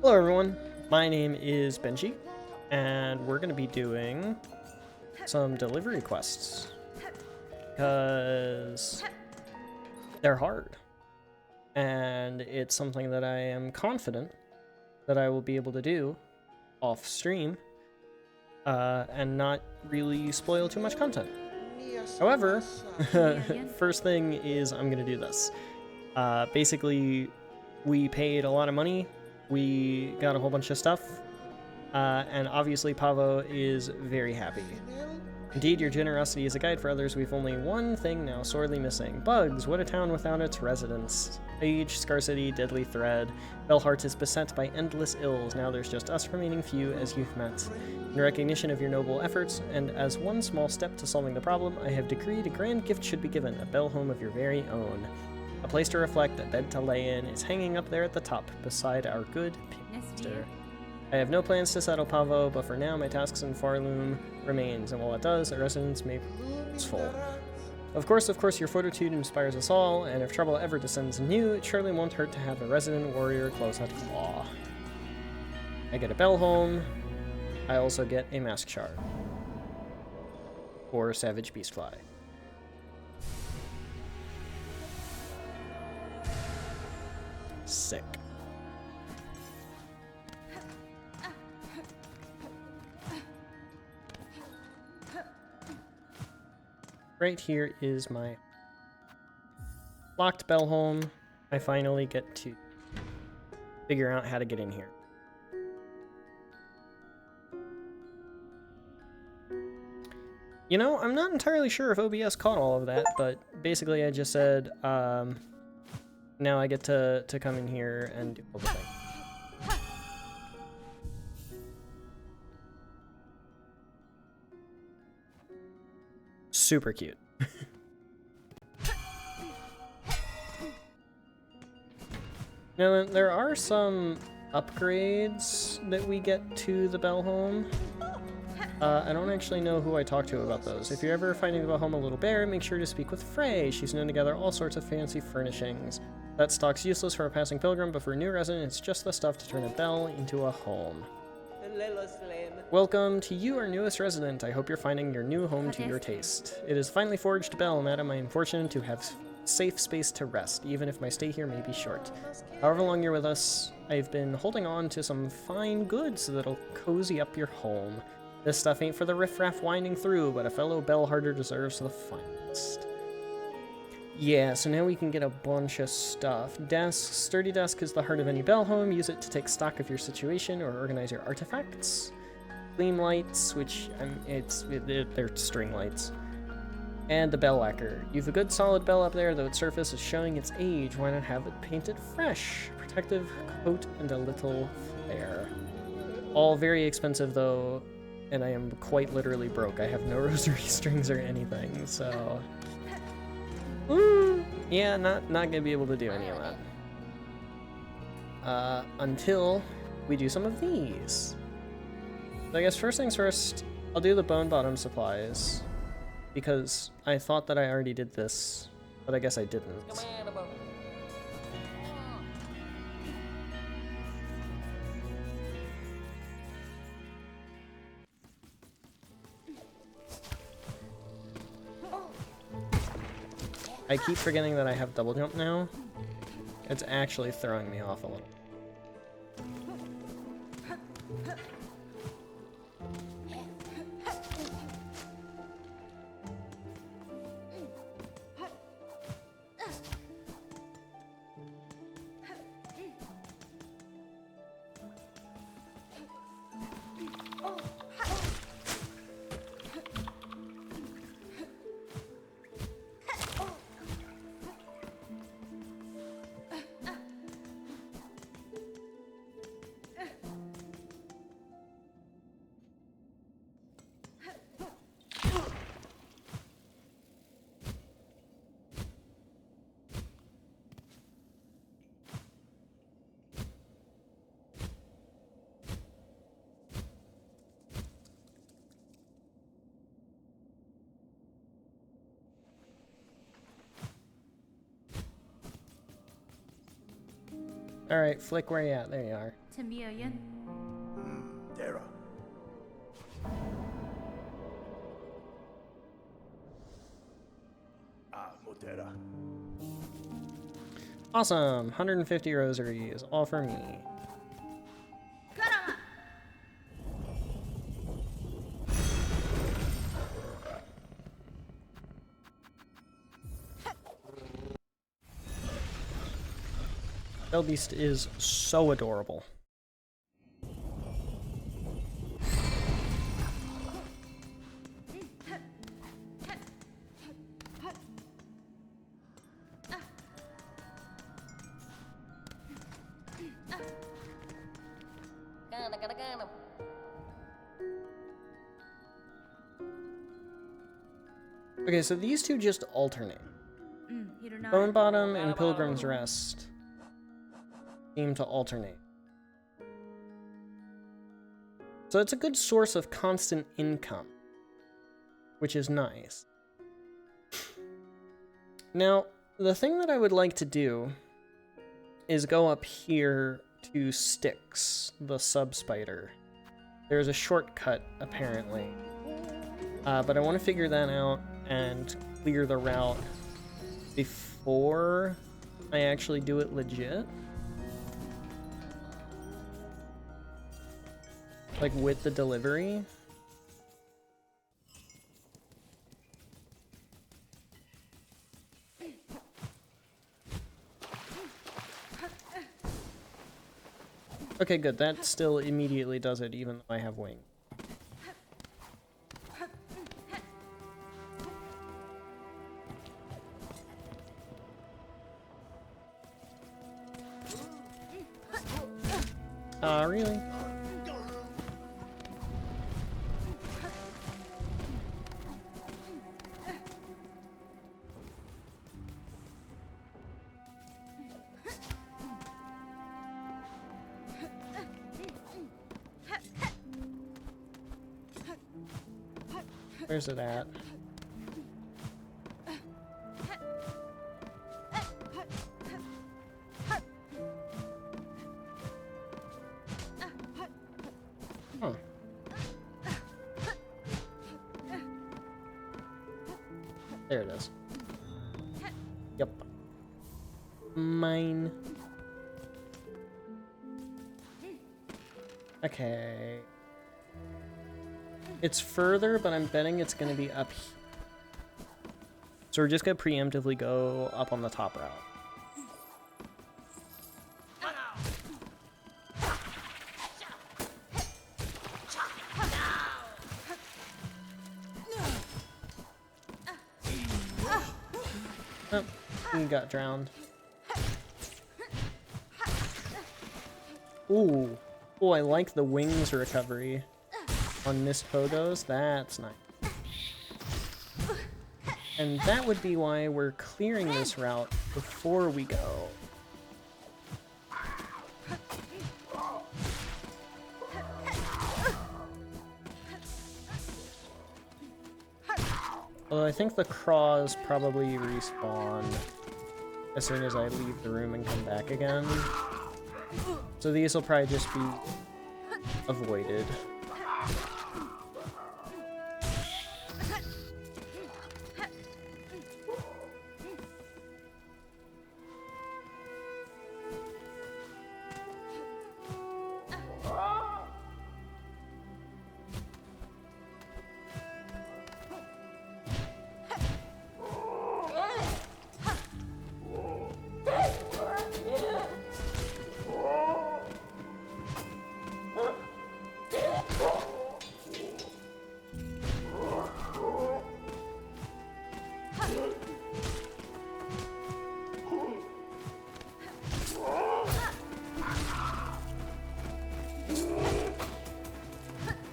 Hello everyone, my name is Benji, and we're going to be doing some delivery quests, because they're hard, and it's something that I am confident that I will be able to do off stream, and not really spoil too much content. However, first thing is I'm going to do this. Basically, we paid a lot of money. We got a whole bunch of stuff, and obviously Pavo is very happy. Indeed, your generosity is a guide for others. We've only one thing now sorely missing. Bugs, what a town without its residents. Age, scarcity, deadly thread. Bellheart is beset by endless ills. Now there's just us remaining few as you've met. In recognition of your noble efforts, and as one small step to solving the problem, I have decreed a grand gift should be given, a bell home of your very own. A place to reflect, a bed to lay in, is hanging up there at the top, beside our good Pinster. I have no plans to settle Pavo, but for now my tasks in Farloom remains, and while it does, the residence may prove useful. Of course, your fortitude inspires us all, and if trouble ever descends anew, it surely won't hurt to have a resident warrior close at claw. I get a bell home. I also get a mask shard. Or savage beastfly. Sick. Right here is my locked bell home. I finally get to figure out how to get in here. You know, I'm not entirely sure if OBS caught all of that, but basically I just said, now I get to come in here and do all the thing. Super cute. Now, there are some upgrades that we get to the bell home. I don't actually know who I talked to about those. If you're ever finding the bell home a little bare, make sure to speak with Frey. She's known to gather all sorts of fancy furnishings. That stock's useless for a passing pilgrim, but for a new resident, it's just the stuff to turn a bell into a home. Welcome to you, our newest resident. I hope you're finding your new home to your taste. It is finally forged bell, madam. I am fortunate to have safe space to rest, even if my stay here may be short. However long you're with us, I've been holding on to some fine goods that'll cozy up your home. This stuff ain't for the riffraff winding through, but a fellow bellharder deserves the finest. Yeah, so now we can get a bunch of stuff. Desk. Sturdy desk is the heart of any bell home. Use it to take stock of your situation or organize your artifacts. Gleam lights, which they're string lights. And the bell lacquer. You've a good solid bell up there, though its surface is showing its age. Why not have it painted fresh? Protective coat and a little flair. All very expensive though, and I am quite literally broke. I have no rosary strings or anything, so... yeah, not gonna be able to do any of that. Until we do some of these. So I guess first things first, I'll do the bone bottom supplies, because I thought that I already did this, but I guess I didn't. I keep forgetting that I have double jump now. It's actually throwing me off a little. Alright, Flick, where you at? There you are. Dara. Modera. Awesome! 150 rosaries, all for me. Beast is so adorable. Okay, so these two just alternate. Bone Bottom and Pilgrim's Rest seem to alternate. So it's a good source of constant income, which is nice. Now, the thing that I would like to do is go up here to Styx, the sub-spider. There's a shortcut, apparently. But I want to figure that out and clear the route before I actually do it legit. Like with the delivery. Okay, good. That still immediately does it, even though I have wings. Really? Where's it at? Huh. There it is. Yep. Mine. Okay. It's further, but I'm betting it's going to be up here. So we're just going to preemptively go up on the top route. Oh, he got drowned. Ooh. Oh, I like the wings recovery on Miss Pogos. That's nice. And that would be why we're clearing this route before we go. Although I think the craws probably respawn as soon as I leave the room and come back again. So these will probably just be avoided.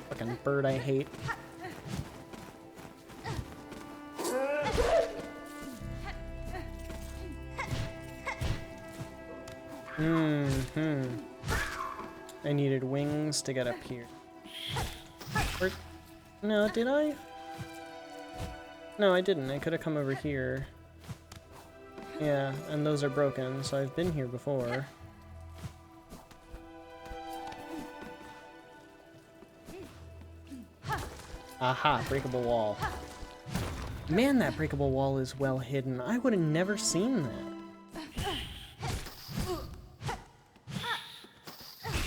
Fucking bird I hate. I needed wings to get up here. Or, no, did I? No, I didn't. I could have come over here. Yeah, and those are broken, so I've been here before. Aha, breakable wall. Man, that breakable wall is well hidden. I would have never seen that.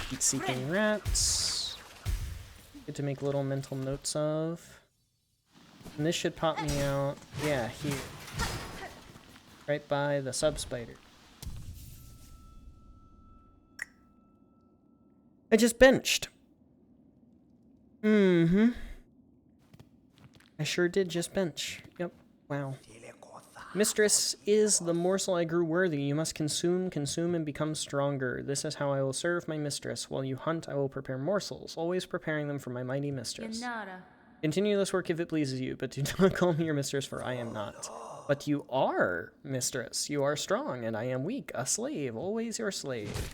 Heat-seeking rats. Good to make little mental notes of. And this should pop me out. Yeah, here. Right by the sub-spider. I just benched. Mm-hmm. I sure did just bench. Yep. Wow. Mistress is the morsel I grew worthy. You must consume, and become stronger. This is how I will serve my mistress. While you hunt, I will prepare morsels, always preparing them for my mighty mistress. Continue this work if it pleases you, but do not call me your mistress, for I am not. But you are, mistress. You are strong, and I am weak. A slave, always your slave.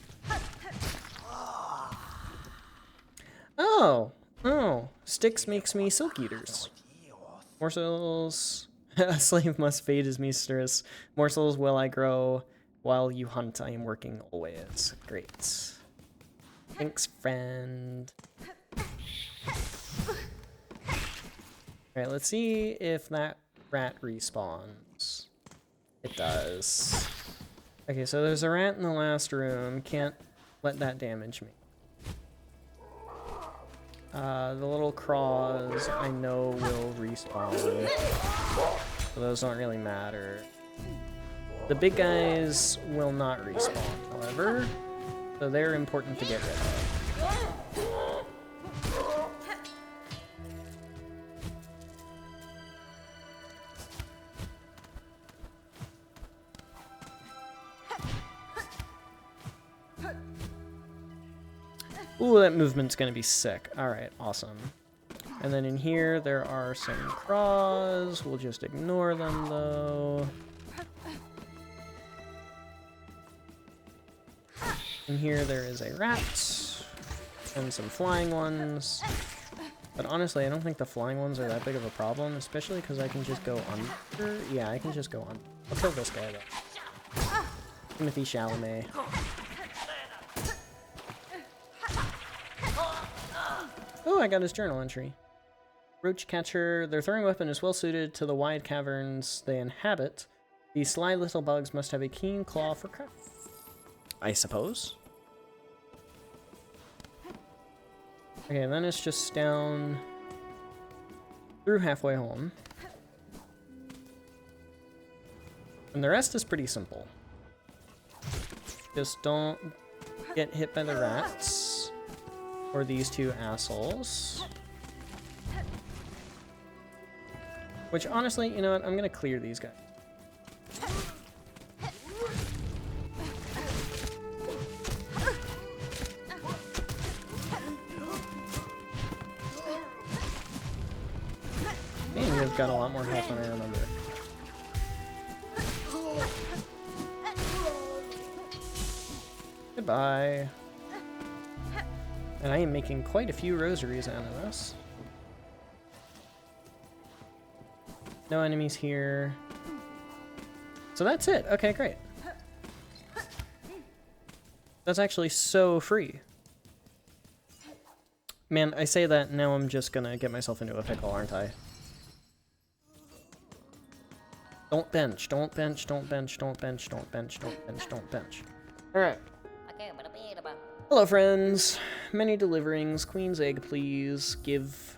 Oh. Oh. Sticks makes me silk eaters. Morsels. A slave must fade his mistress. Morsels will I grow. While you hunt, I am working always. Great. Thanks, friend. Alright, let's see if that rat respawns. It does. Okay, so there's a rat in the last room. Can't let that damage me. The little craws, I know, will respawn. So those don't really matter. The big guys will not respawn, however. So they're important to get rid of. Ooh, that movement's gonna be sick. Alright, awesome. And then in here, there are some craws. We'll just ignore them, though. In here, there is a rat. And some flying ones. But honestly, I don't think the flying ones are that big of a problem, especially because I can just go under. Yeah, I can just go on. I'll kill this guy, though. Timothy Chalamet. Oh, I got his journal entry. Roach catcher. Their throwing weapon is well suited to the wide caverns they inhabit. These sly little bugs must have a keen claw for craft. I suppose. Okay, then it's just down through halfway home. And the rest is pretty simple. Just don't get hit by the rats. Or these two assholes. Which, honestly, you know what? I'm gonna clear these guys. Man, you've got a lot more health than I remember. Goodbye. And I am making quite a few rosaries out of this. No enemies here. So that's it. Okay, great. That's actually so free. Man, I say that, now I'm just gonna get myself into a pickle, aren't I? Don't bench, don't bench, don't bench, don't bench, don't bench, don't bench, don't bench. Alright. Hello, friends. Many deliverings. Queen's egg, please. Give.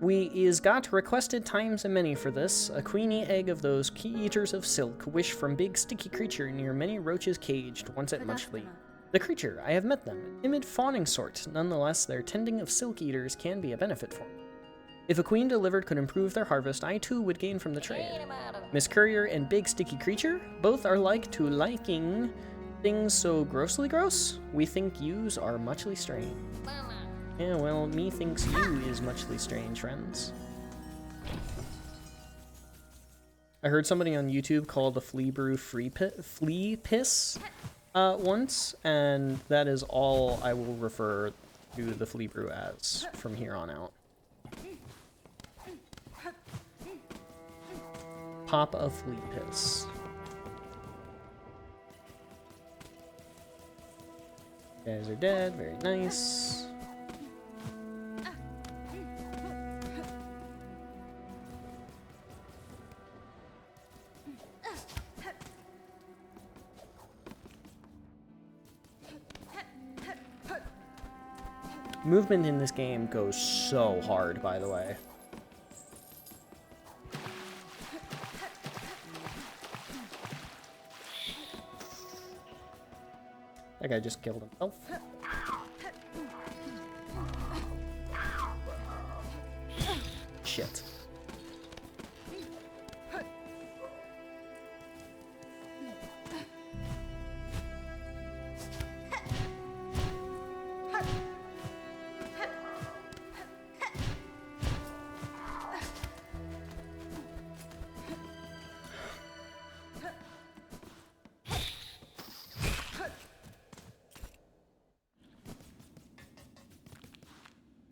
We is got requested times a many for this. A queenie egg of those key eaters of silk. Wish from big sticky creature near many roaches caged. Once at much fleet. The creature, I have met them. Timid fawning sort. Nonetheless, their tending of silk eaters can be a benefit for me. If a queen delivered could improve their harvest, I too would gain from the trade. Miss Courier and Big Sticky Creature, both are like to liking things so grossly gross. We think yous are muchly strange. Yeah, well, me thinks you is muchly strange, friends. I heard somebody on YouTube call the flea brew flea piss once, and that is all I will refer to the flea brew as from here on out. Pop of flea piss. You guys are dead. Very nice. Movement in this game goes so hard, by the way. That guy just killed himself. Shit.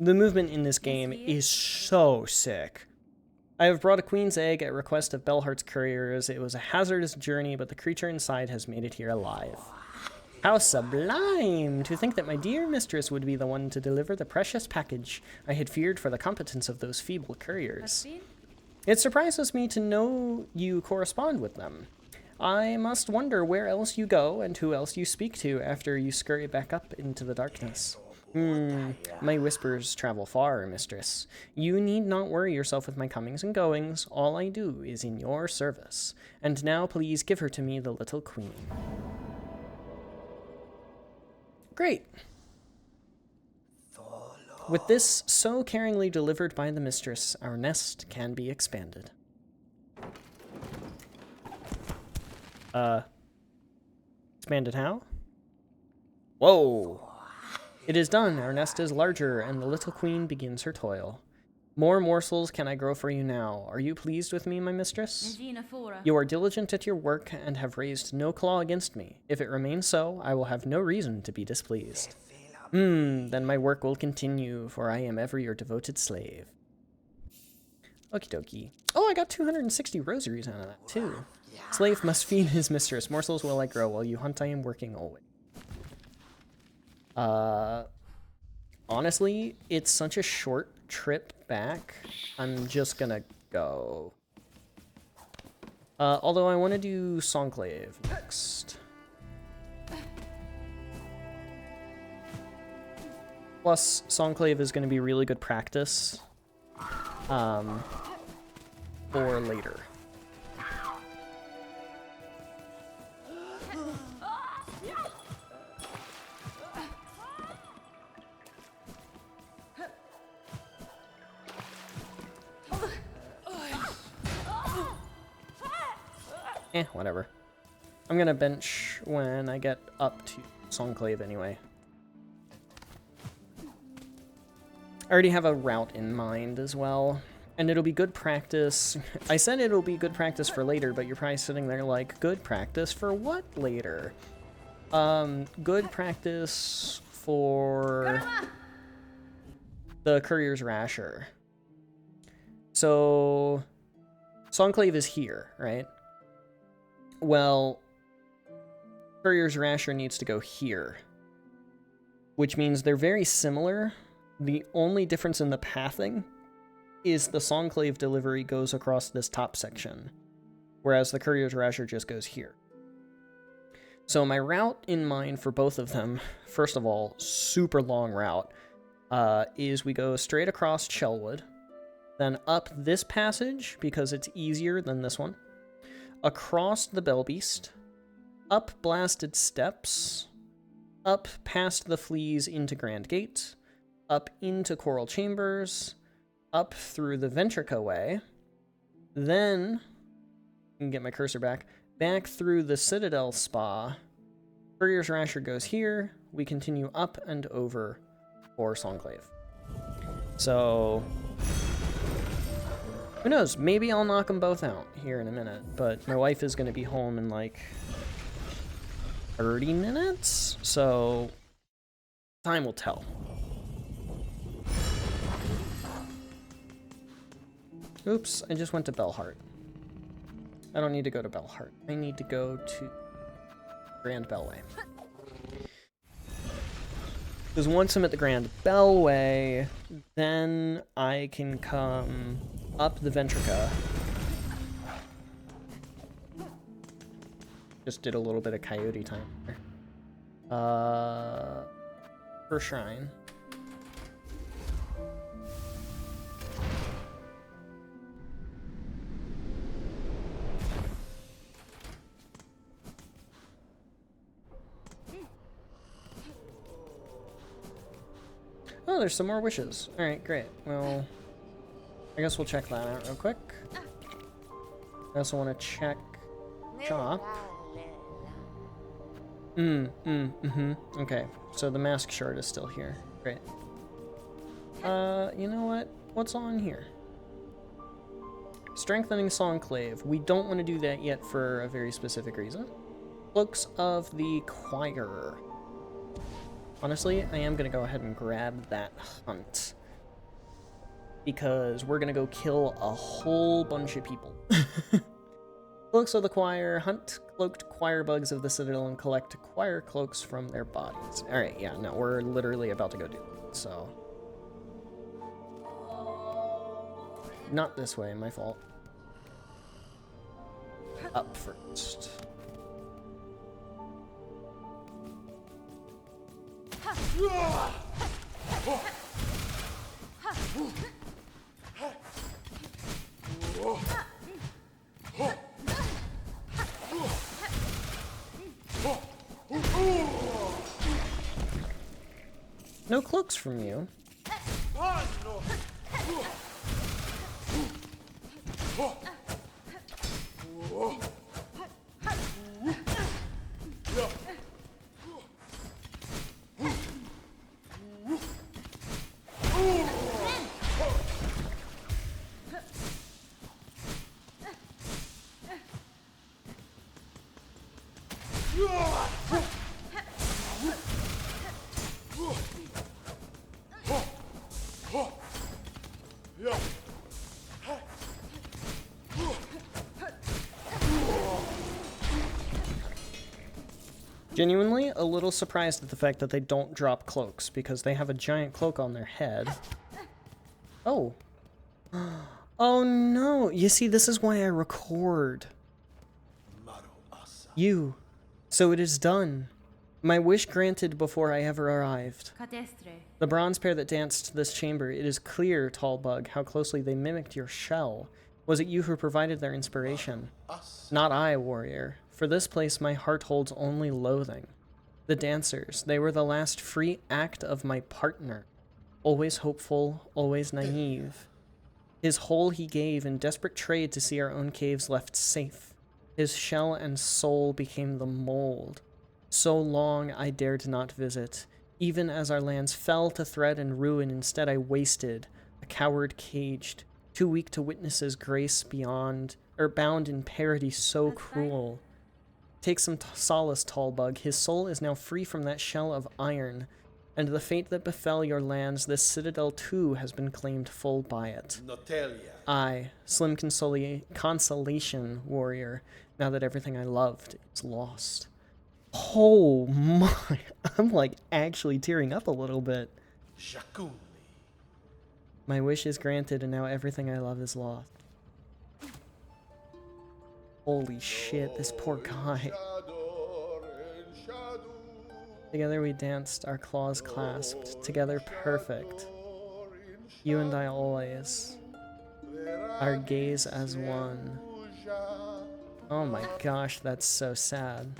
The movement in this game is so sick. I have brought a queen's egg at request of Belhart's couriers. It was a hazardous journey, but the creature inside has made it here alive. How sublime! To think that my dear mistress would be the one to deliver the precious package. I had feared for the competence of those feeble couriers. It surprises me to know you correspond with them. I must wonder where else you go and who else you speak to after you scurry back up into the darkness. My whispers travel far, mistress. You need not worry yourself with my comings and goings. All I do is in your service. And now please give her to me, the little queen. Great. With this so caringly delivered by the mistress, our nest can be expanded. Expanded how? Whoa! It is done. Our nest is larger, and the little queen begins her toil. More morsels can I grow for you now. Are you pleased with me, my mistress? You are diligent at your work and have raised no claw against me. If it remains so, I will have no reason to be displeased. Then my work will continue, for I am ever your devoted slave. Okie dokie. Oh, I got 260 rosaries out of that, too. Slave must feed his mistress. Morsels will I grow. While you hunt, I am working always. Honestly, it's such a short trip back. I'm just gonna go. Although I want to do Songclave next. Plus, Songclave is going to be really good practice for later. Whatever. I'm gonna bench when I get up to Songclave anyway. I already have a route in mind as well, and it'll be good practice. I said it'll be good practice for later, but you're probably sitting there like, good practice for what later? Good practice for the Courier's Rasher. So, Songclave is here, right? Well, Courier's Rasher needs to go here, which means they're very similar. The only difference in the pathing is the Songclave delivery goes across this top section, whereas the Courier's Rasher just goes here. So my route in mind for both of them, first of all, super long route, is we go straight across Shellwood, then up this passage, because it's easier than this one, across the Bellbeast, up Blasted Steps, up past the Fleas into Grand Gate, up into Coral Chambers, up through the Ventrica Way, then, I can get my cursor back through the Citadel Spa. Courier's Rasher goes here, we continue up and over for Songclave. So, who knows, maybe I'll knock them both out here in a minute, but my wife is going to be home in like 30 minutes, so time will tell. Oops, I just went to Belhart. I don't need to go to Belhart. I need to go to Grand Bellway. Because once I'm at the Grand Bellway, then I can come up the Ventrica. Just did a little bit of coyote time there. For Shrine. Oh, there's some more wishes. Alright, great. Well, I guess we'll check that out real quick. I also want to check shop. Okay, so the mask shard is still here. Great. You know what? What's on here? Strengthening Songclave. We don't want to do that yet for a very specific reason. Cloaks of the Choir. Honestly, I am going to go ahead and grab that hunt. Because we're going to go kill a whole bunch of people. Cloaks of the Choir. Hunt cloaked choir bugs of the Citadel and collect choir cloaks from their bodies. Alright, yeah, no, we're literally about to go do it, so. Not this way, my fault. Up first. No cloaks from you. Genuinely a little surprised at the fact that they don't drop cloaks, because they have a giant cloak on their head. Oh. Oh no! You see, this is why I record. You. So it is done. My wish granted before I ever arrived. The bronze pair that danced this chamber, it is clear, tall bug, how closely they mimicked your shell. Was it you who provided their inspiration? Not I, warrior. For this place my heart holds only loathing. The dancers, they were the last free act of my partner. Always hopeful, always naive. His whole he gave in desperate trade to see our own caves left safe. His shell and soul became the mold. So long I dared not visit. Even as our lands fell to thread and ruin, instead I wasted, a coward caged, too weak to witness his grace beyond, bound in parody so cruel. Take some solace, tall bug. His soul is now free from that shell of iron, and the fate that befell your lands, this citadel too has been claimed full by it. I, slim consolation, warrior, now that everything I loved is lost. Oh my, I'm like actually tearing up a little bit. My wish is granted, and now everything I love is lost. Holy shit, this poor guy. Together we danced, our claws clasped, together perfect. You and I always, our gaze as one. Oh my gosh, that's so sad.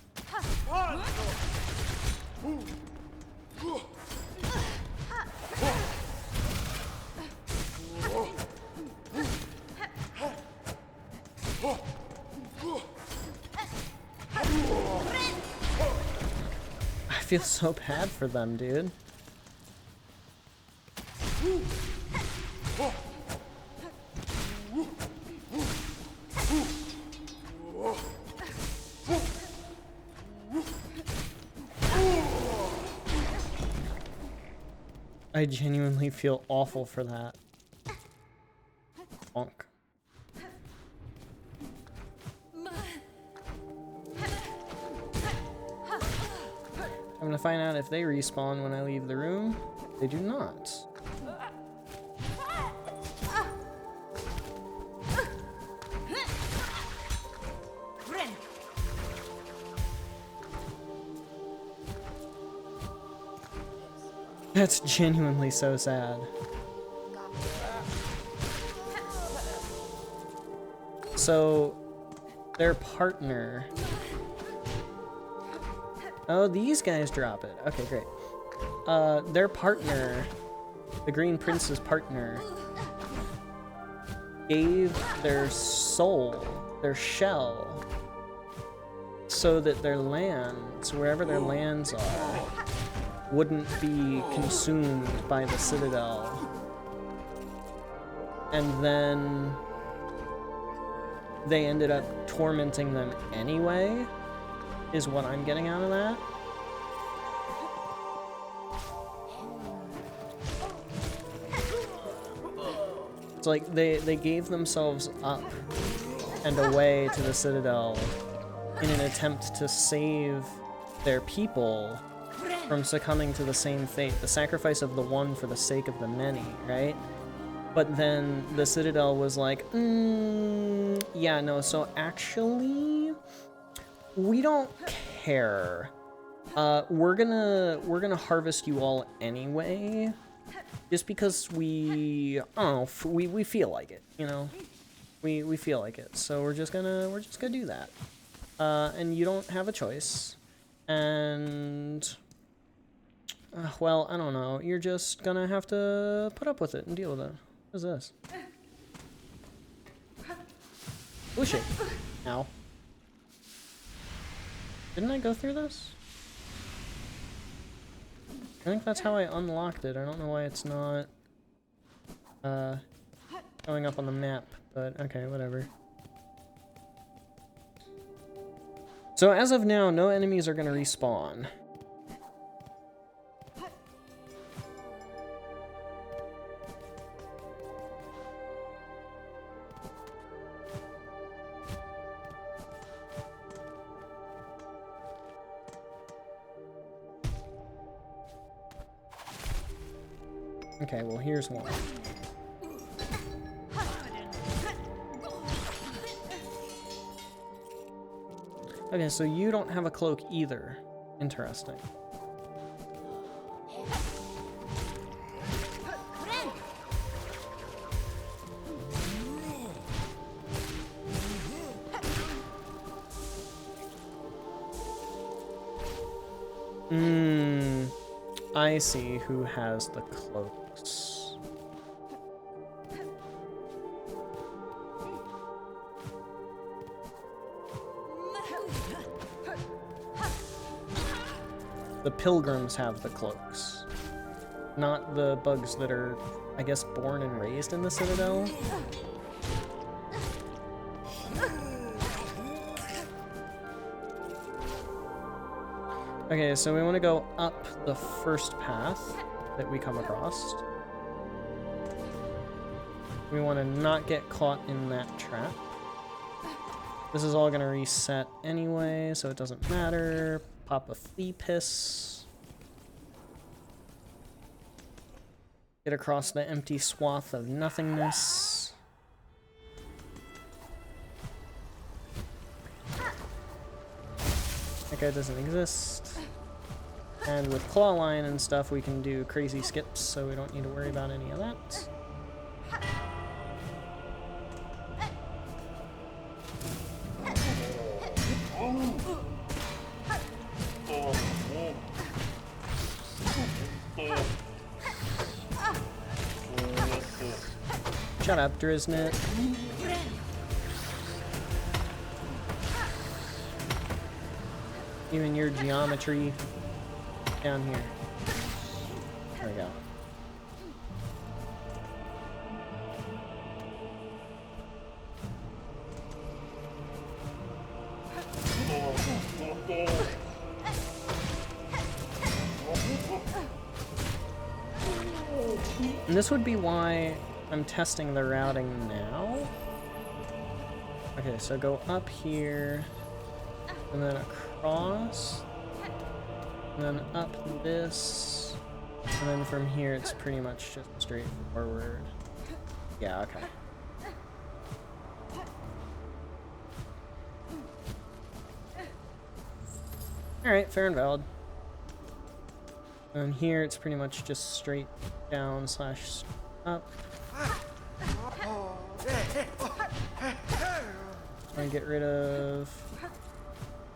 I feel so bad for them, dude. I genuinely feel awful for that. Bonk. Having to find out if they respawn when I leave the room. They do not. That's genuinely so sad. So, their partner... Oh, these guys drop it. Okay, great. Their partner, the Green Prince's partner, gave their soul, their shell, so that their lands, wherever their lands are, wouldn't be consumed by the Citadel. And then they ended up tormenting them anyway, is what I'm getting out of that. It's like they gave themselves up and away to the Citadel in an attempt to save their people from succumbing to the same fate, the sacrifice of the one for the sake of the many, right? But then the Citadel was like, yeah, no, so actually, we don't care. We're gonna harvest you all anyway, just because we feel like it, you know? We feel like it, so we're just gonna do that. And you don't have a choice. And well, I don't know. You're just gonna have to put up with it and deal with it. What is this? Oh shit. Ow. Didn't I go through this? I think that's how I unlocked it. I don't know why it's not showing up on the map, but okay, whatever. So as of now, no enemies are gonna respawn. Okay, well, here's one. Okay, so you don't have a cloak either. Interesting. I see who has the cloaks. The pilgrims have the cloaks, not the bugs that are, I guess, born and raised in the Citadel. Okay, so we want to go up the first path that we come across. We want to not get caught in that trap. This is all going to reset anyway, so it doesn't matter. Pop a flea piss. Get across the empty swath of nothingness. That guy doesn't exist. And with claw line and stuff, we can do crazy skips, so we don't need to worry about any of that. Shut up, Drisnet. You and your geometry. Down here. There we go. And this would be why I'm testing the routing now. Okay, so go up here and then across. And then up this. And then from here, it's pretty much just straightforward. Yeah, okay. Alright, fair and valid. And here, it's pretty much just straight down slash up. Try and get rid of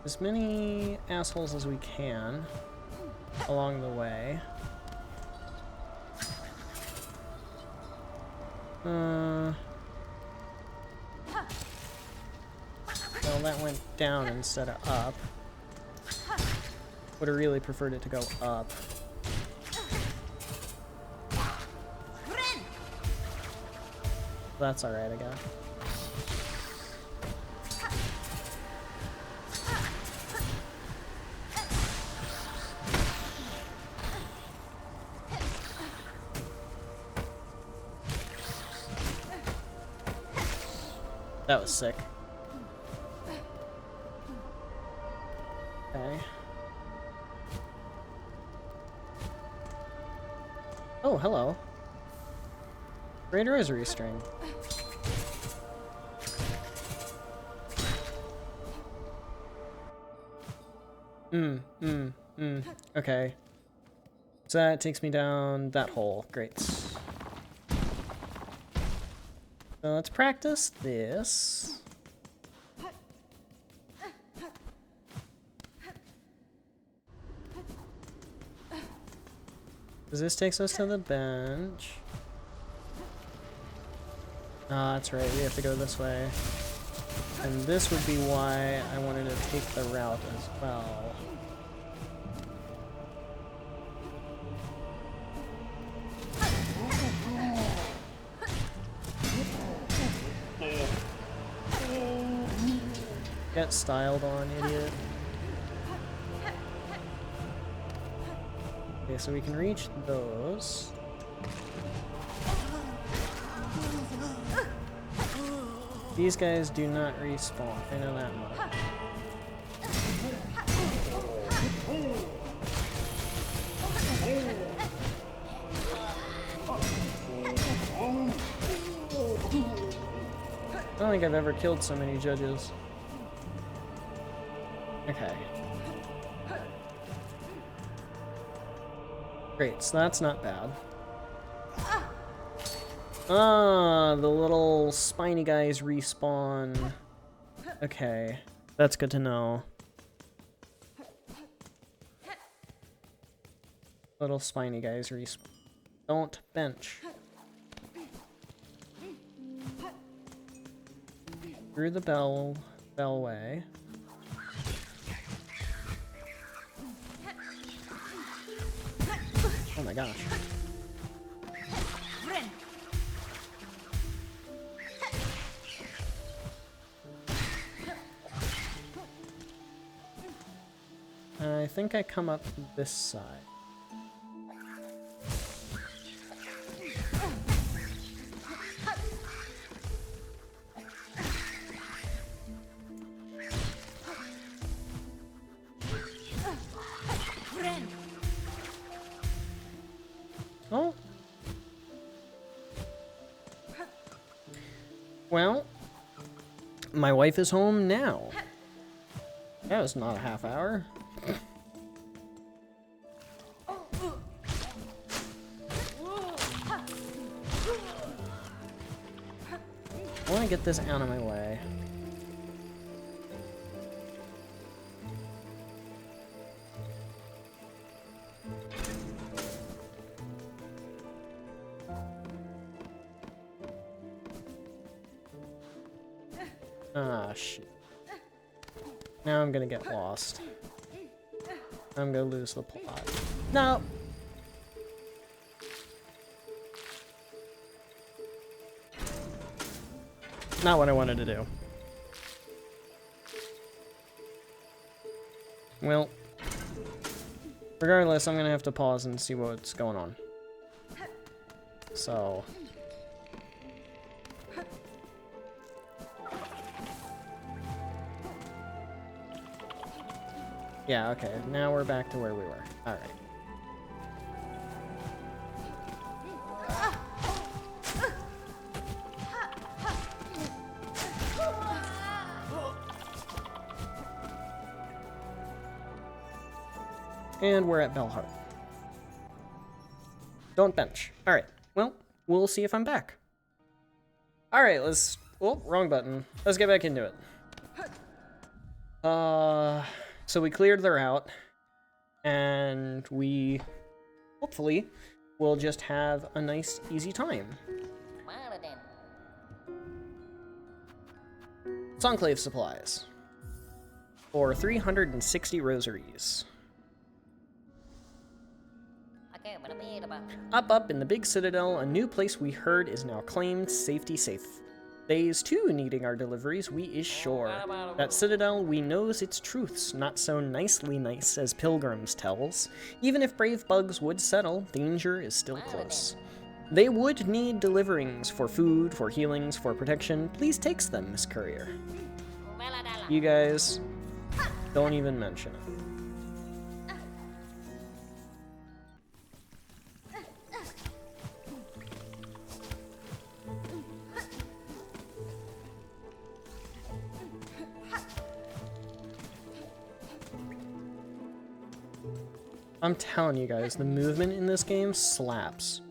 as many assholes as we can along the way. Well, that went down instead of up. Would have really preferred it to go up. That's alright, I guess. That was sick. Okay. Oh, hello. Great rosary string. Okay. So that takes me down that hole. Great. So let's practice this. Because this takes us to the bench. Ah, that's right, we have to go this way. And this would be why I wanted to take the route as well. Get styled on, idiot. Okay, so we can reach those. These guys do not respawn, I know that much. I don't think I've ever killed so many judges. Okay. Great, so that's not bad. Ah, the little spiny guys respawn. Okay, that's good to know. Little spiny guys respawn. Don't bench. Through the bellway. Oh my gosh. I think I come up this side. Oh. Well, my wife is home now. That was not a half hour. I want to get this out of my way. Ah, shit. Now I'm gonna get lost. I'm gonna lose the plot. No! Not what I wanted to do. Well, regardless, I'm gonna have to pause and see what's going on. So... Yeah, okay. Now we're back to where we were. Alright. And we're at Belhart. Don't bench. Alright, well, we'll see if I'm back. Alright, let's... Oh, wrong button. Let's get back into it. So we cleared the route. And we, hopefully, will just have a nice, easy time. Enclave supplies. For 360 rosaries. Up in the big citadel, a new place we heard is now claimed safety safe. They's too needing our deliveries, we is sure. That citadel, we knows its truths, not so nicely nice as pilgrims tells. Even if brave bugs would settle, danger is still close. They would need deliverings for food, for healings, for protection. Please takes them, Miss Courier. You guys, don't even mention it. I'm telling you guys, the movement in this game slaps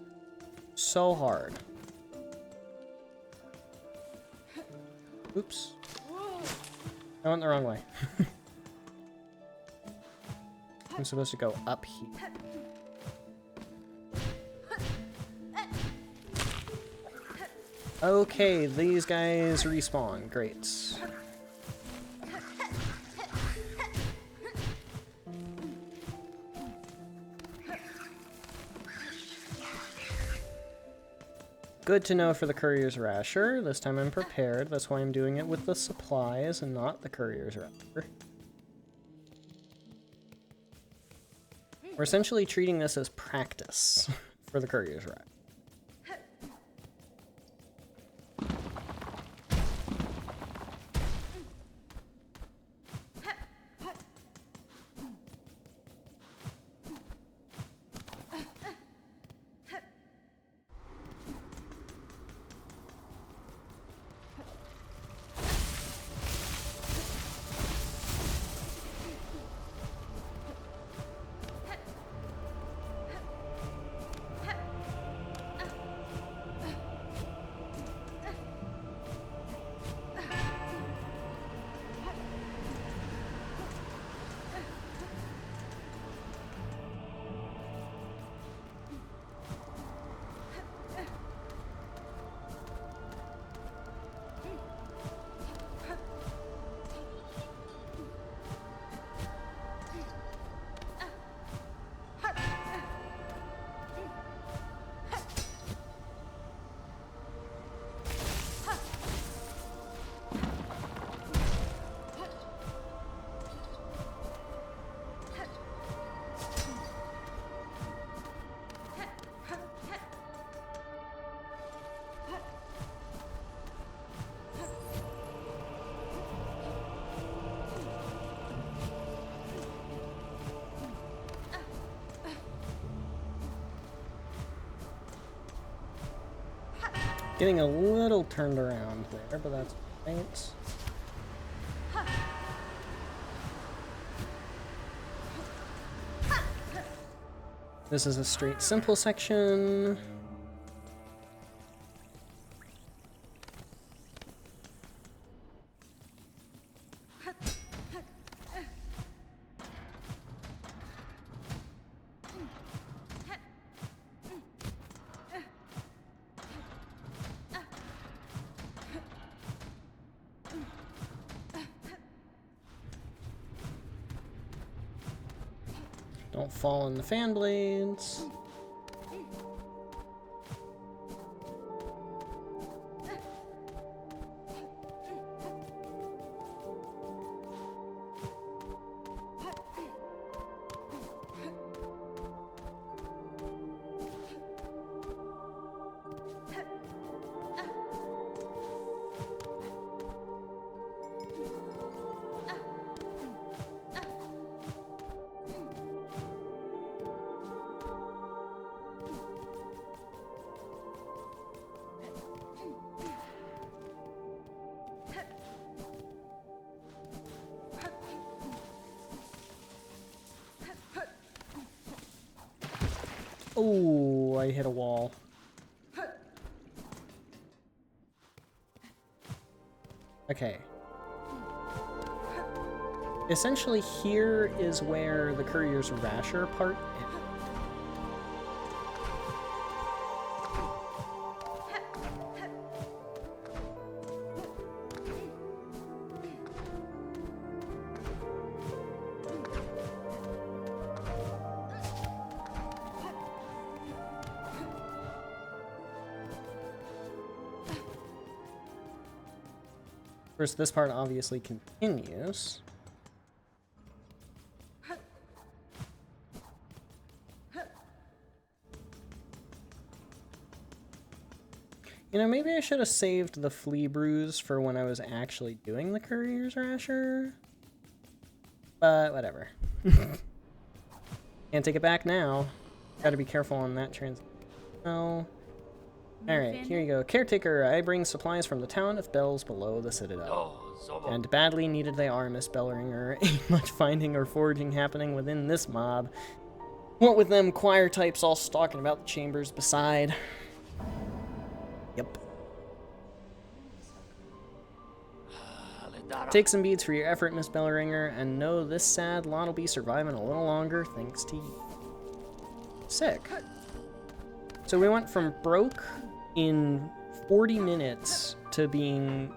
so hard. Oops. I went the wrong way. I'm supposed to go up here. Okay, these guys respawn. Great. Good to know for the Courier's Rasher. This time I'm prepared. That's why I'm doing it with the supplies and not the Courier's Rasher. We're essentially treating this as practice for the Courier's Rasher. Getting a little turned around there, but that's thanks. This is a straight simple section. Don't fall in the fan blades. Oh, I hit a wall. Okay. Essentially, here is where the Courier's Rasher part ends. First, this part obviously continues. You know, maybe I should have saved the flea bruise for when I was actually doing the Courier's Rasher. But whatever. Can't take it back now. Gotta be careful on that No. Alright, here you go. Caretaker, I bring supplies from the town of Bells below the citadel. And badly needed they are, Miss Bellringer. Ain't much finding or foraging happening within this mob. What with them choir types all stalking about the chambers beside. Yep. Take some beads for your effort, Miss Bellringer, and know this sad lot'll be surviving a little longer thanks to you. Sick. So we went from broke in 40 minutes to being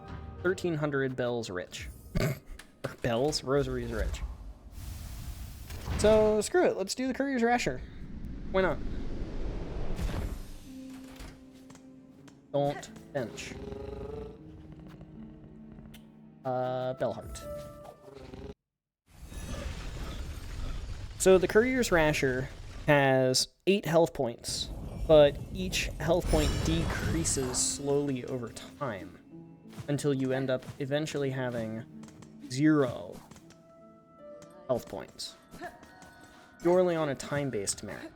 1,300 bells rich. Or bells? Rosaries rich. So screw it, let's do the Courier's Rasher. Why not? Don't bench. Bellheart. So the Courier's Rasher has 8 health points, but each health point decreases slowly over time until you end up eventually having 0 health points. Purely on a time-based merit.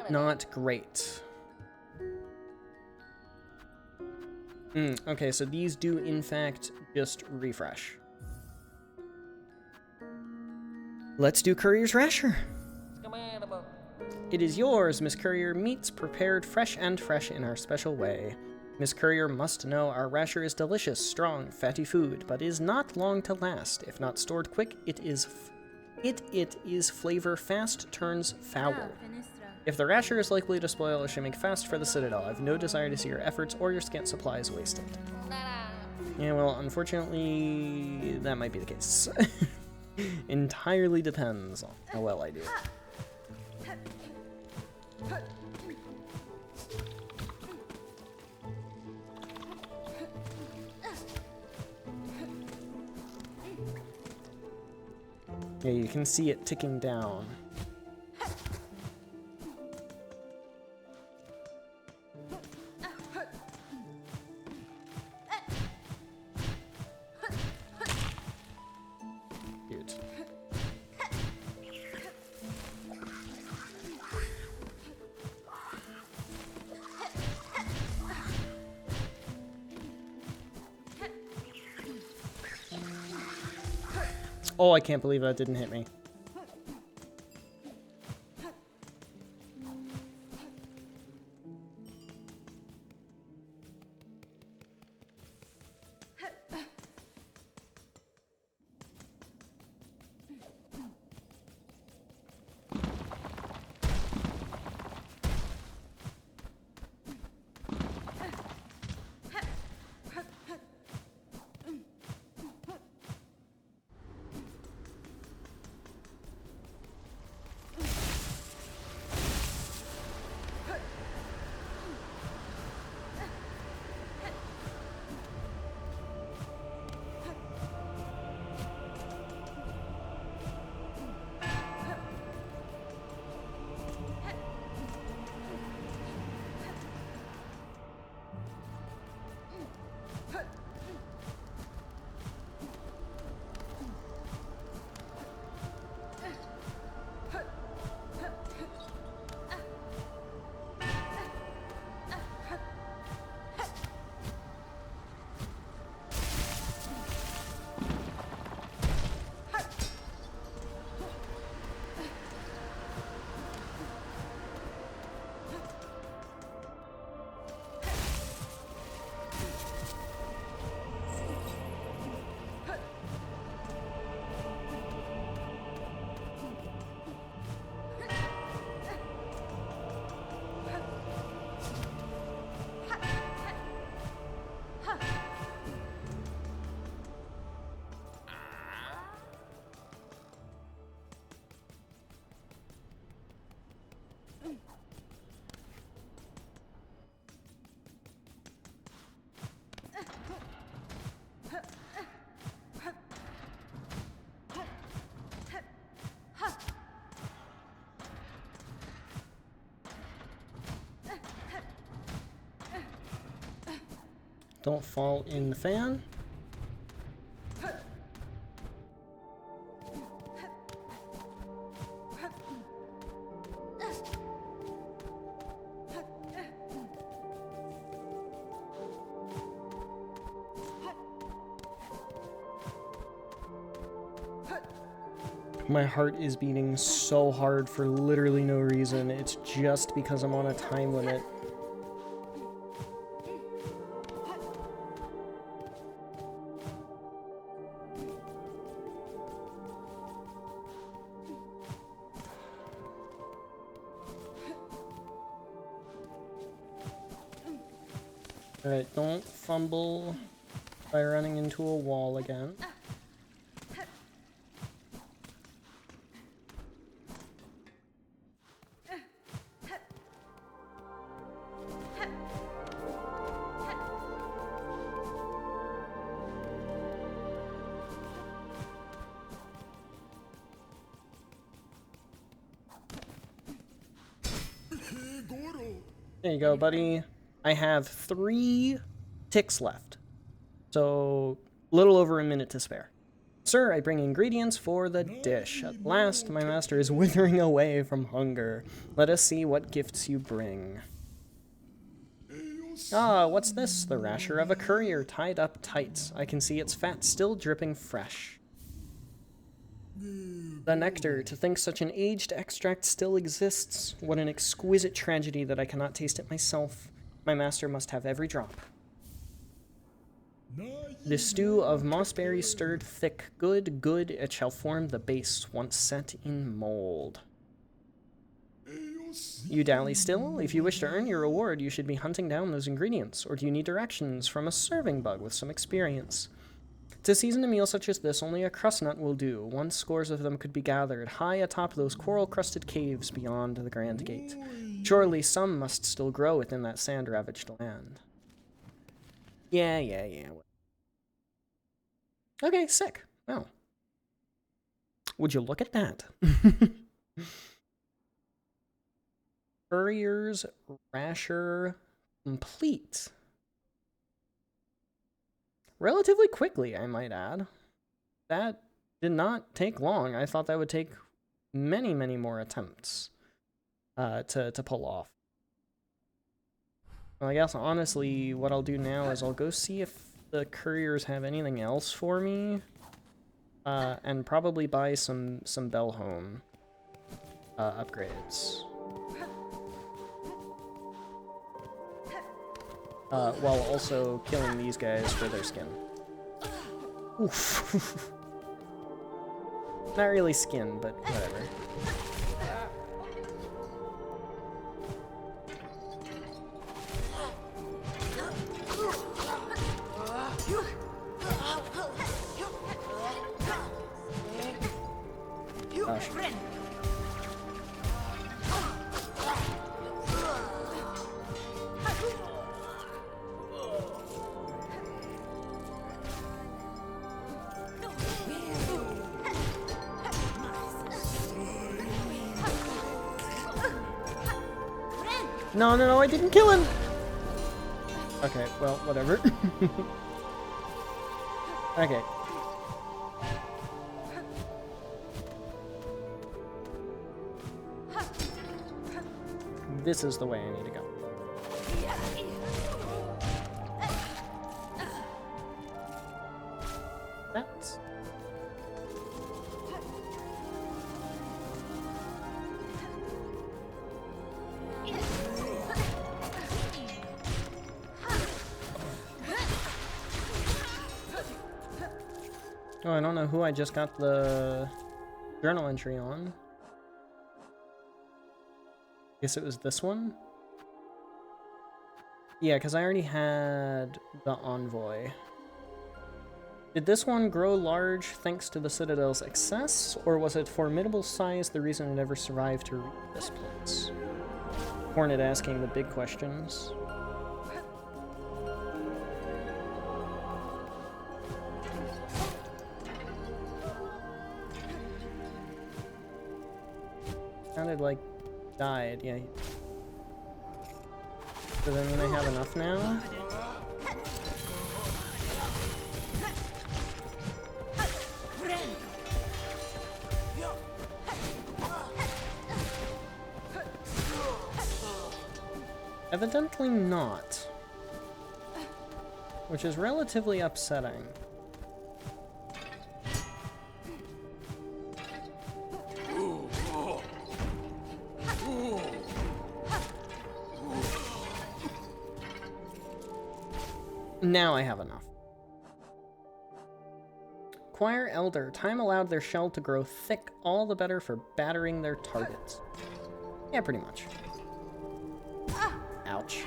Not great. Okay, so these do in fact just refresh. Let's do Courier's Rasher. It is yours, Miss Courier. Meats prepared fresh in our special way. Miss Courier must know our rasher is delicious, strong, fatty food, but is not long to last. If not stored quick, it is flavor fast turns foul. If the rasher is likely to spoil, it should make fast for the Citadel. I have no desire to see your efforts or your scant supplies wasted. Yeah, well, unfortunately, that might be the case. Entirely depends on how well I do. Yeah, you can see it ticking down. Cute. Oh, I can't believe that didn't hit me. Don't fall in the fan. My heart is beating so hard for literally no reason. It's just because I'm on a time limit. Alright, don't fumble by running into a wall again. There you go, buddy. I have 3 ticks left, so a little over a minute to spare. Sir, I bring ingredients for the dish. At last, my master is withering away from hunger. Let us see what gifts you bring. Ah, what's this? The rasher of a courier tied up tight. I can see its fat still dripping fresh. The nectar, to think such an aged extract still exists. What an exquisite tragedy that I cannot taste it myself. My master must have every drop. The stew of mossberries stirred thick, good, it shall form the base once set in mold. You dally still? If you wish to earn your reward, you should be hunting down those ingredients, or do you need directions from a serving bug with some experience? To season a meal such as this, only a crust nut will do. Once scores of them could be gathered, high atop those coral-crusted caves beyond the Grand Gate. Surely some must still grow within that sand-ravaged land. Yeah. Okay, sick. Well. Would you look at that? Courier's rasher complete. Relatively quickly, I might add. That did not take long. I thought that would take many more attempts to pull off. Well, I guess, honestly, what I'll do now is I'll go see if the couriers have anything else for me, and probably buy some Bellhome upgrades. While also killing these guys for their skin. Oof. Not really skin, but whatever. No, I didn't kill him! Okay, well, whatever. Okay. This is the way I need to go. That's... Oh, I don't know who I just got the journal entry on. Guess it was this one? Yeah, because I already had the envoy. Did this one grow large thanks to the Citadel's excess, or was its formidable size the reason it ever survived to reach this place? Hornet asking the big questions. Sounded like died, yeah. Does that mean I have enough now? Evidently not. Which is relatively upsetting. Now I have enough. Choir Elder. Time allowed their shell to grow thick, all the better for battering their targets. Yeah, pretty much. Ouch.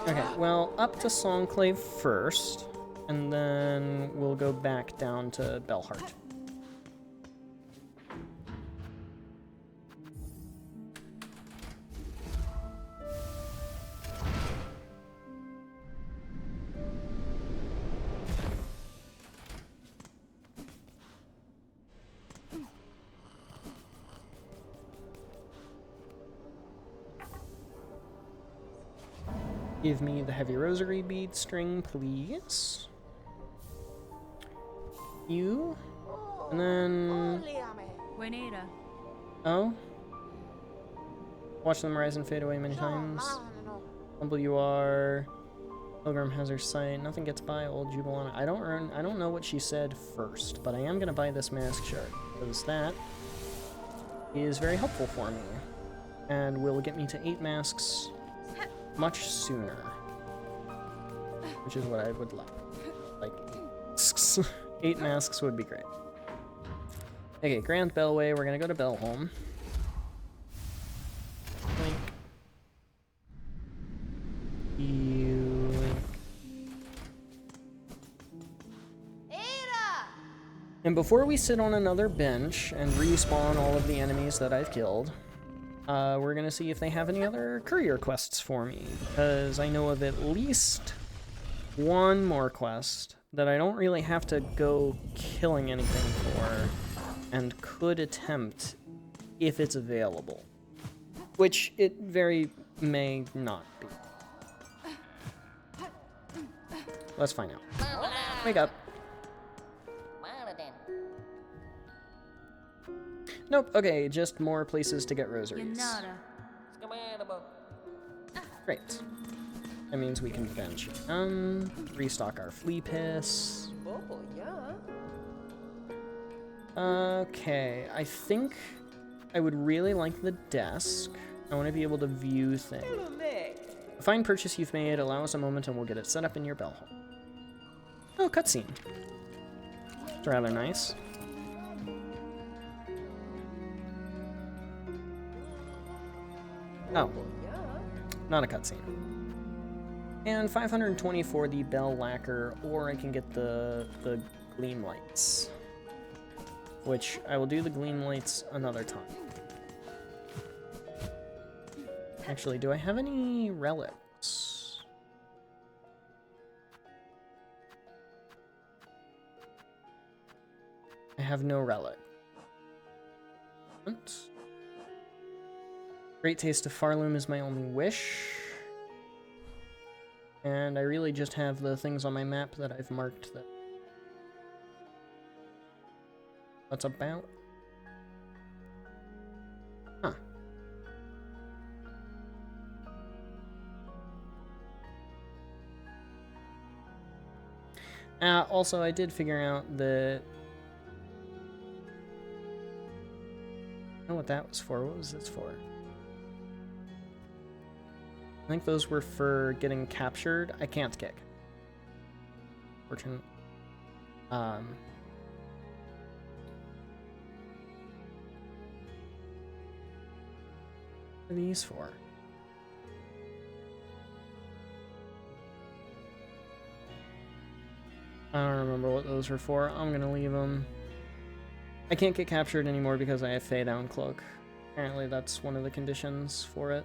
Okay, well, up to Songclave first, and then we'll go back down to Bellheart. Give me the heavy rosary bead string, please. You. And then... Oh? Watch them rise and fade away many times. Humble you are. Pilgrim has her sight. Nothing gets by, old Jubilana. I don't know what she said first, but I am gonna buy this mask shard, because that is very helpful for me. And will get me to 8 masks much sooner, which is what I would like. Like, 8 masks would be great. Okay, Grand Bellway, we're gonna go to Bellholm. Link. Link. And before we sit on another bench and respawn all of the enemies that I've killed, we're gonna see if they have any other courier quests for me, because I know of at least one more quest that I don't really have to go killing anything for, and could attempt if it's available, which it very may not be. Let's find out. Wake up. Nope, okay, just more places to get rosaries. Great. That means we can bench restock our flea piss. Okay, I think I would really like the desk. I want to be able to view things. A fine purchase you've made. Allow us a moment and we'll get it set up in your bell hole. Oh, cutscene. It's rather nice. Oh, not a cutscene. And 520 for the bell lacquer, or I can get the gleam lights, which I will do the gleam lights another time. Actually, do I have any relics? I have no relic. What? Great taste of Farloom is my only wish. And I really just have the things on my map that I've marked that that's about. Huh. Also, I did figure out that... I don't know what that was for. What was this for? I think those were for getting captured. I can't kick. Fortunate. What are these for? I don't remember what those were for. I'm gonna leave them. I can't get captured anymore because I have Fey Down Cloak. Apparently that's one of the conditions for it.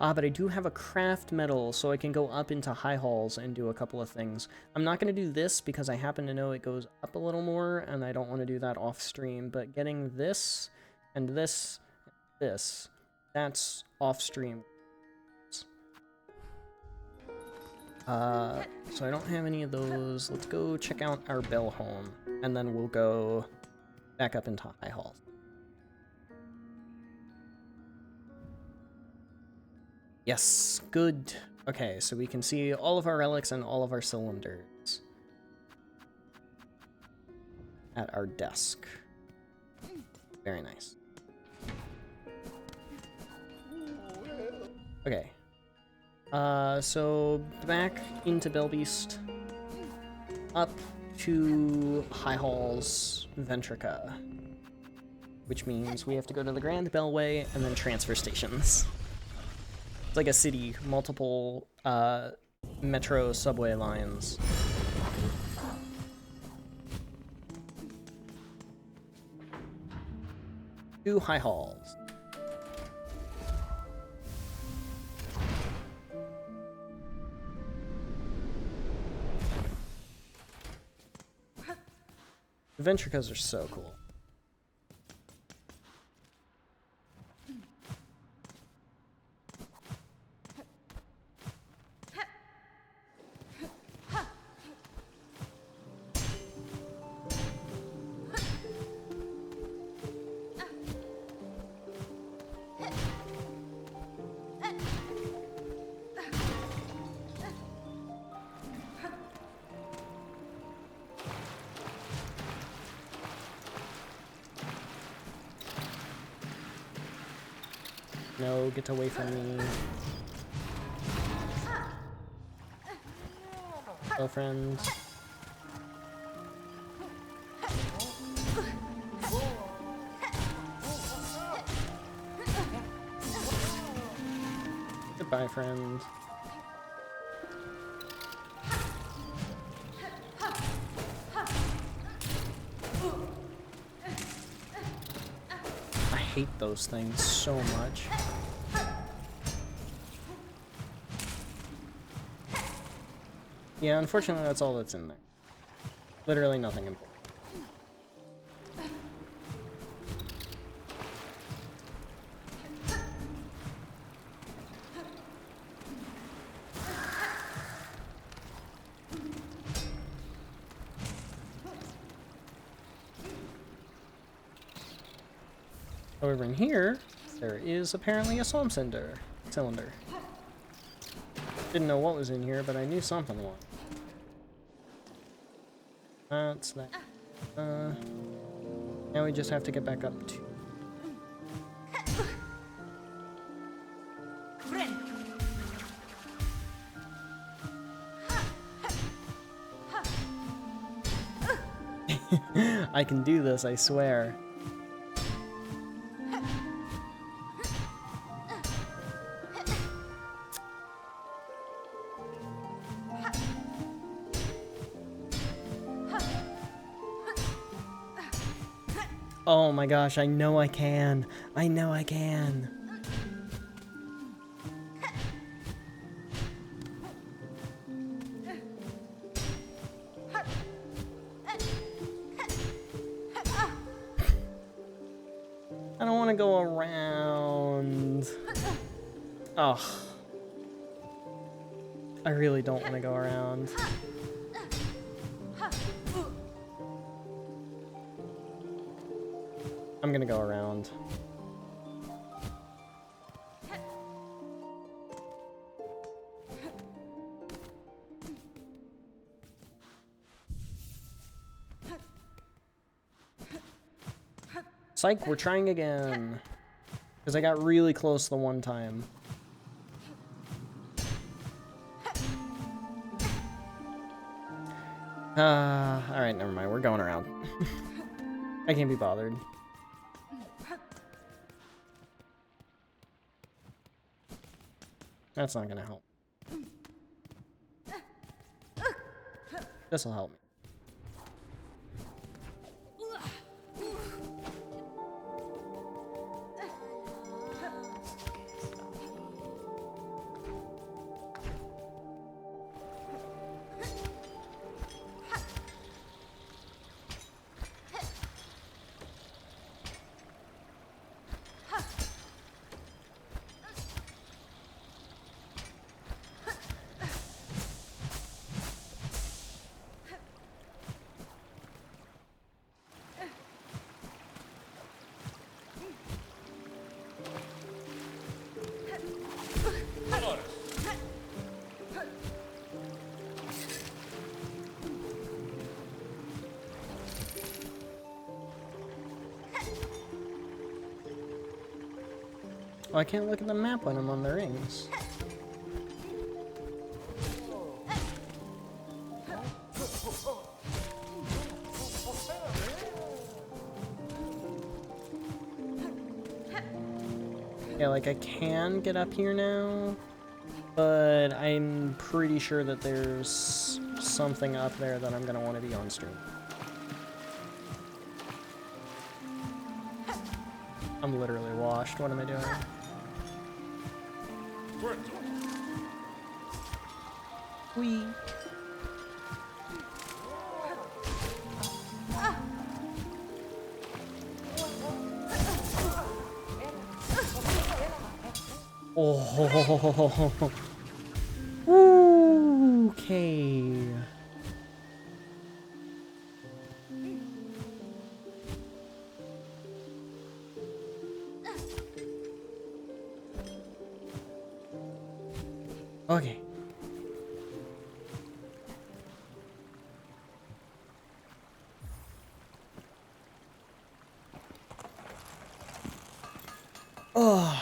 Ah, but I do have a craft medal, so I can go up into high halls and do a couple of things. I'm not going to do this because I happen to know it goes up a little more, and I don't want to do that off stream, but getting this and this, that's off stream. So I don't have any of those. Let's go check out our bell home, and then we'll go back up into high halls. Yes, good. Okay, so we can see all of our relics and all of our cylinders at our desk. Very nice. Okay. So back into Belbeast, up to High Hall's Ventrica, which means we have to go to the Grand Bellway and then transfer stations. It's like a city, multiple metro subway lines. Two High Halls. The Ventricas are so cool. No, get away from me. Hello, friend. Goodbye, friend. I hate those things so much. Yeah, unfortunately that's all that's in there. Literally nothing important. However, in here, there is apparently a swamp cylinder. Didn't know what was in here, but I knew something was. That's that. Now we just have to get back up to... I can do this, I swear. Oh my gosh, I know I can. I know I can. I don't want to go around. Oh. I really don't want to go around. I'm gonna go around. Psych, we're trying again. Because I got really close the one time. Alright, never mind. We're going around. I can't be bothered. That's not gonna help. This'll help me. Oh, I can't look at the map when I'm on the rings. Yeah, like I can get up here now, but I'm pretty sure that there's something up there that I'm gonna want to be on stream. I'm literally washed. What am I doing? Whee! Oh, okay. Okay. Oh.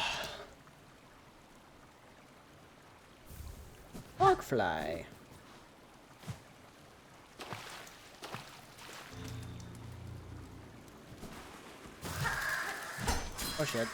Fly. Oh shit.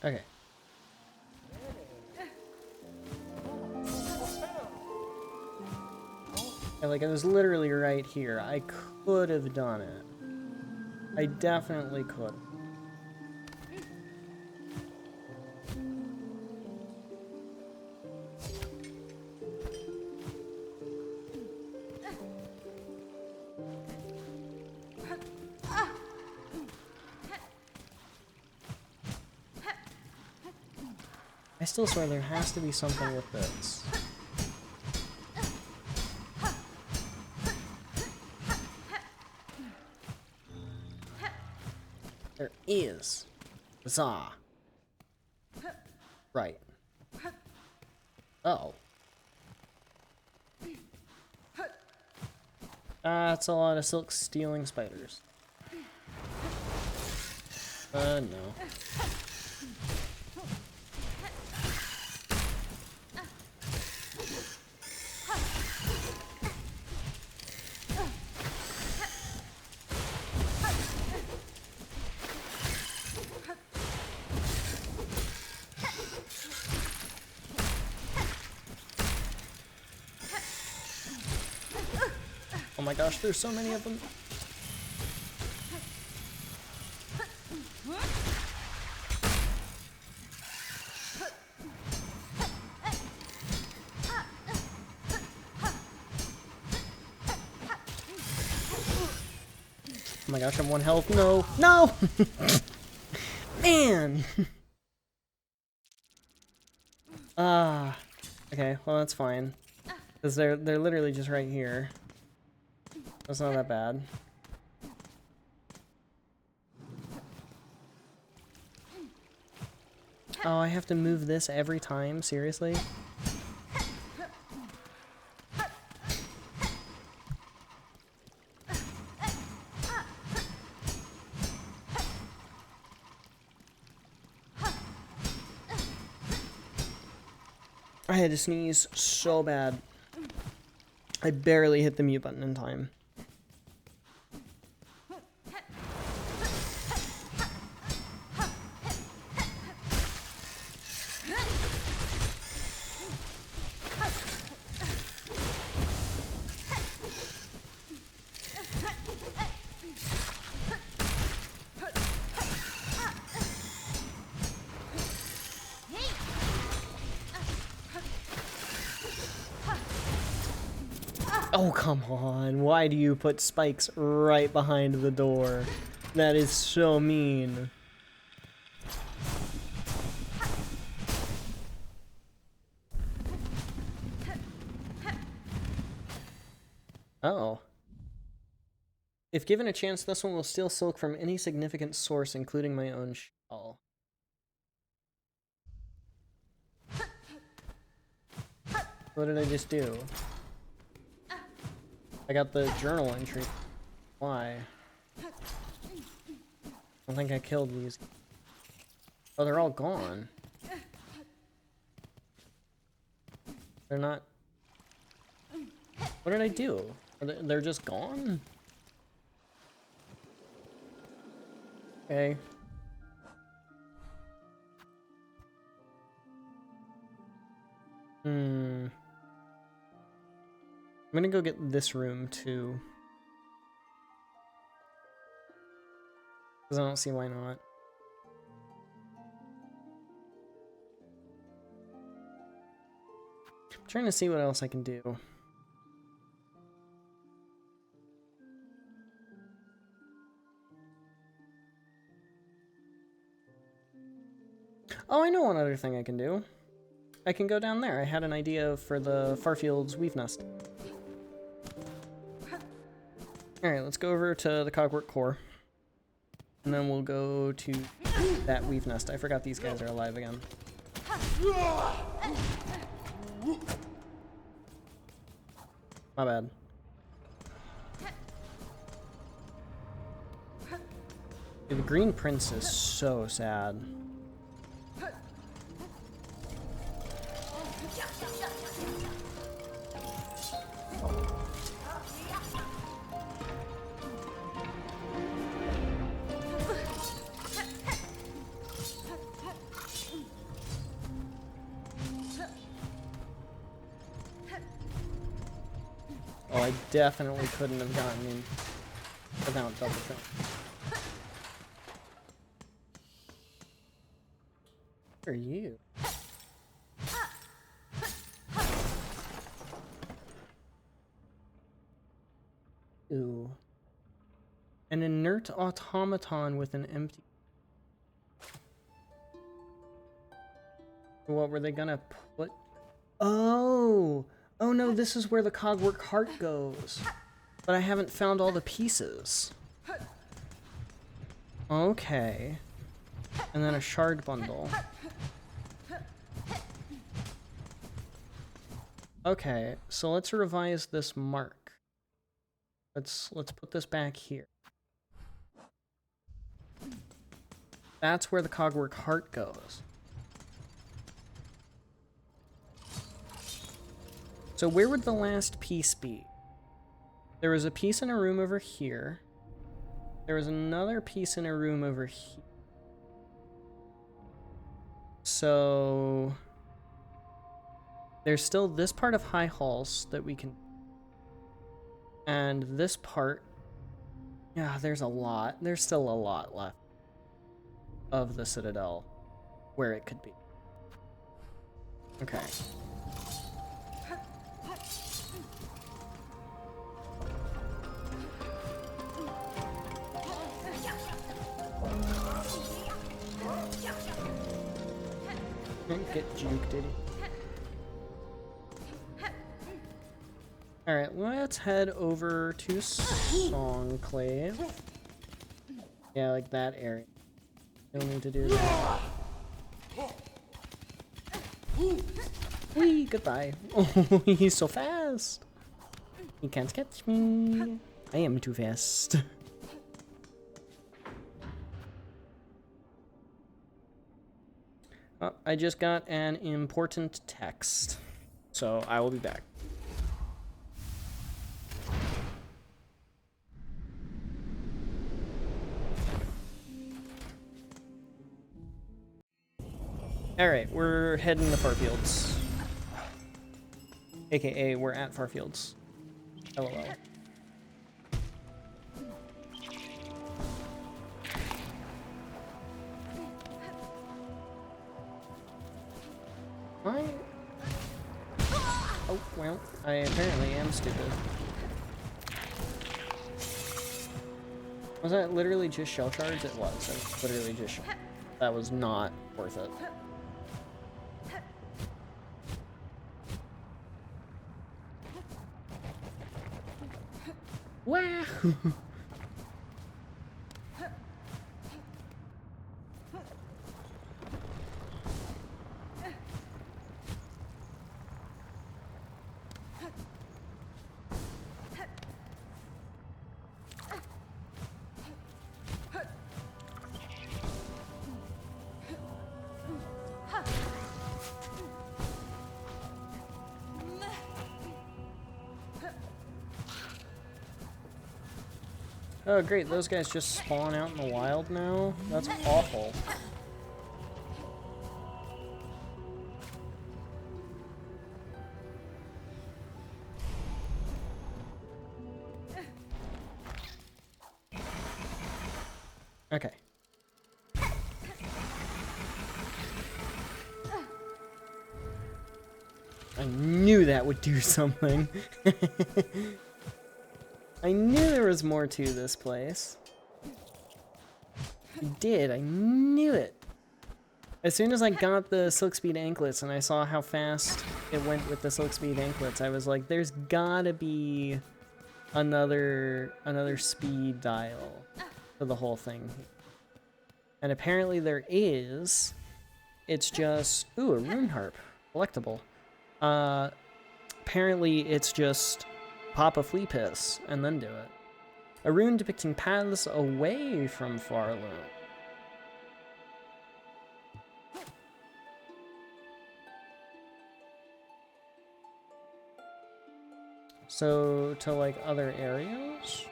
Okay. Yeah, like, I was literally right here. I could have done it. I definitely could. I still swear there has to be something with this. There is. Huzzah. Right. Oh. That's a lot of silk stealing spiders. No. Oh my gosh, there's so many of them. Oh my gosh, I'm 1 health. No. No! Man! Okay, well that's fine. Because they're literally just right here. That's not that bad. Oh, I have to move this every time? Seriously? I had to sneeze so bad. I barely hit the mute button in time. Oh, come on. Why do you put spikes right behind the door? That is so mean. Oh. If given a chance, this one will steal silk from any significant source, including my own shell. What did I just do? I got the journal entry. Why? I don't think I killed these. Oh, they're all gone. They're not... What did I do? They're just gone? Okay. I'm gonna go get this room too. Because I don't see why not. I'm trying to see what else I can do. Oh, I know one other thing I can do. I can go down there. I had an idea for the Farfield's weave nest. Alright, let's go over to the Cogwork core. And then we'll go to that weave nest. I forgot these guys are alive again. My bad. Dude, the Green Prince is so sad. Oh, I definitely couldn't have gotten in without double jump. Who are you? Ooh. An inert automaton with an empty... What were they gonna put? Oh! Oh no, this is where the Cogwork heart goes. But I haven't found all the pieces. Okay. And then a shard bundle. Okay, so let's revise this mark. Let's put this back here. That's where the Cogwork heart goes. So where would the last piece be? There was a piece in a room over here. There was another piece in a room over here. So there's still this part of High Halls that we can... And this part... Yeah, there's a lot. There's still a lot left of the Citadel where it could be. Okay. Didn't get juked, did he? Alright, let's head over to Songclave. Yeah, like that area. You'll need to do that. Whee! Goodbye. Oh, he's so fast! He can't catch me. I am too fast. Oh, I just got an important text, so I will be back. Alright, we're heading to Farfields. AKA, we're at Farfields. LOL. Why? Oh, well, I apparently am stupid. Was that literally just shell shards? It was. It was literally just shell. That was not worth it. Wow! Oh, great, those guys just spawn out in the wild now? That's awful. Okay. I knew that would do something. I knew there was more to this place. I did, I knew it. As soon as I got the Silk Speed anklets and I saw how fast it went with the Silk Speed anklets, I was like, there's gotta be another speed dial for the whole thing. And apparently there is. It's just, ooh, a rune harp, collectible. Apparently it's just pop a flea piss and then do it. A rune depicting paths away from Farloon. So, to like other areas?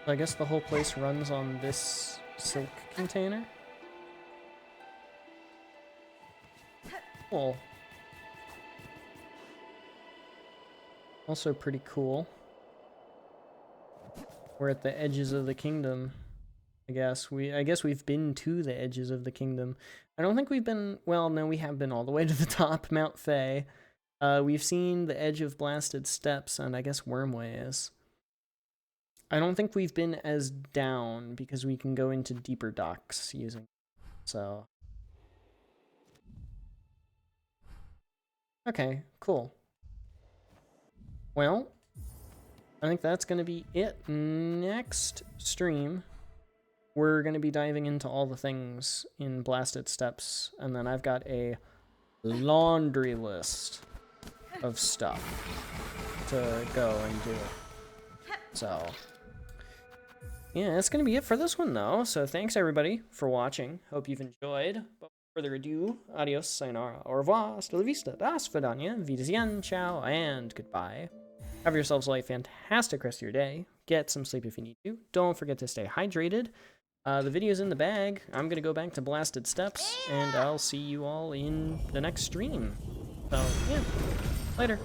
I guess the whole place runs on this silk container? Cool. Also pretty cool. We're at the edges of the kingdom. I guess we've been to the edges of the kingdom. I don't think we've been, well, no, we have been all the way to the top, Mount Fae. We've seen the edge of Blasted Steps and I guess Wormways. I don't think we've been as down because we can go into deeper docks using, so. Okay, cool. Well, I think that's going to be it. Next stream, we're going to be diving into all the things in Blasted Steps, and then I've got a laundry list of stuff to go and do. So, yeah, that's going to be it for this one, though. So thanks, everybody, for watching. Hope you've enjoyed. But without further ado, adios, sayonara, au revoir, hasta la vista, das vidania, wiedersehen, ciao, and goodbye. Have yourselves a fantastic rest of your day. Get some sleep if you need to. Don't forget to stay hydrated. The video's in the bag. I'm going to go back to Blasted Steps, and I'll see you all in the next stream. So, yeah. Later.